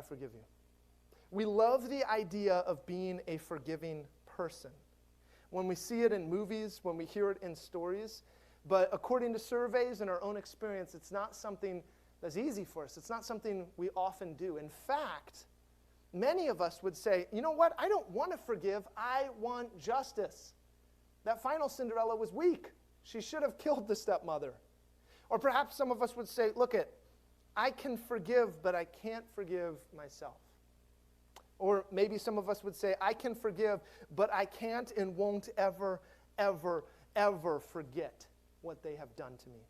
I forgive you. We love the idea of being a forgiving person. When we see it in movies, when we hear it in stories, but according to surveys and our own experience, it's not something that's easy for us. It's not something we often do. In fact, many of us would say, you know what? I don't want to forgive. I want justice. That final Cinderella was weak. She should have killed the stepmother. Or perhaps some of us would say, look I can forgive, but I can't forgive myself. Or maybe some of us would say, I can forgive, but I can't and won't ever, ever, ever forget what they have done to me.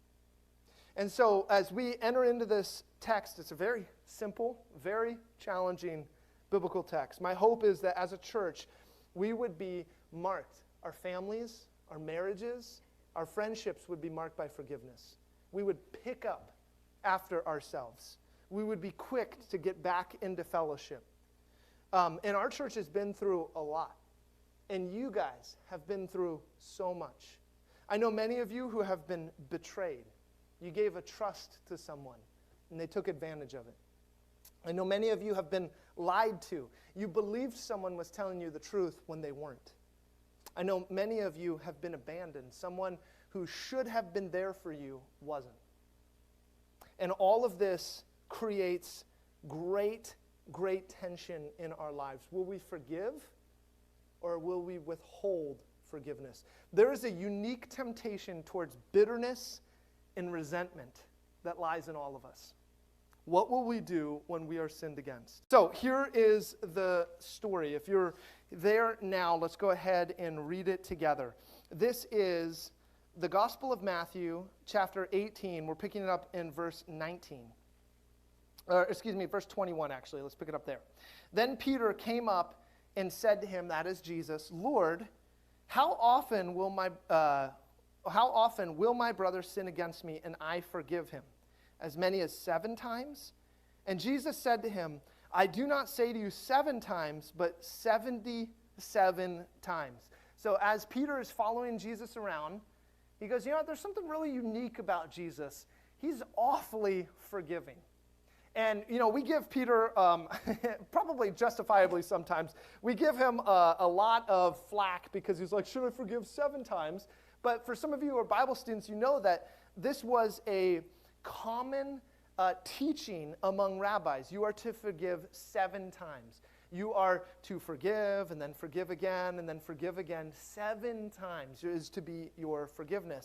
And so as we enter into this text, it's a very simple, very challenging biblical text. My hope is that as a church, we would be marked. Our families, our marriages, our friendships would be marked by forgiveness. We would pick up after ourselves. We would be quick to get back into fellowship. And our church has been through a lot. And you guys have been through so much. I know many of you who have been betrayed. You gave a trust to someone, and they took advantage of it. I know many of you have been lied to. You believed someone was telling you the truth when they weren't. I know many of you have been abandoned. Someone who should have been there for you wasn't. And all of this creates great tension in our lives. Will we forgive or will we withhold forgiveness? There is a unique temptation towards bitterness and resentment that lies in all of us. What will we do when we are sinned against? So here is the story. If you're there now, let's go ahead and read it together. This is the Gospel of Matthew, chapter 18. We're picking it up in verse 19. Verse 21, actually. Let's pick it up there. Then Peter came up and said to him, that is Jesus, Lord, how often will my brother sin against me and I forgive him? As many as 7 times? And Jesus said to him, I do not say to you 7 times, but 77 times. So as Peter is following Jesus around, he goes, there's something really unique about Jesus. He's awfully forgiving. And, we give Peter, probably justifiably sometimes, we give him a lot of flack because he's like, should I forgive 7 times? But for some of you who are Bible students, you know that this was a common teaching among rabbis. You are to forgive 7 times. You are to forgive and then forgive again and then forgive again. 7 times is to be your forgiveness.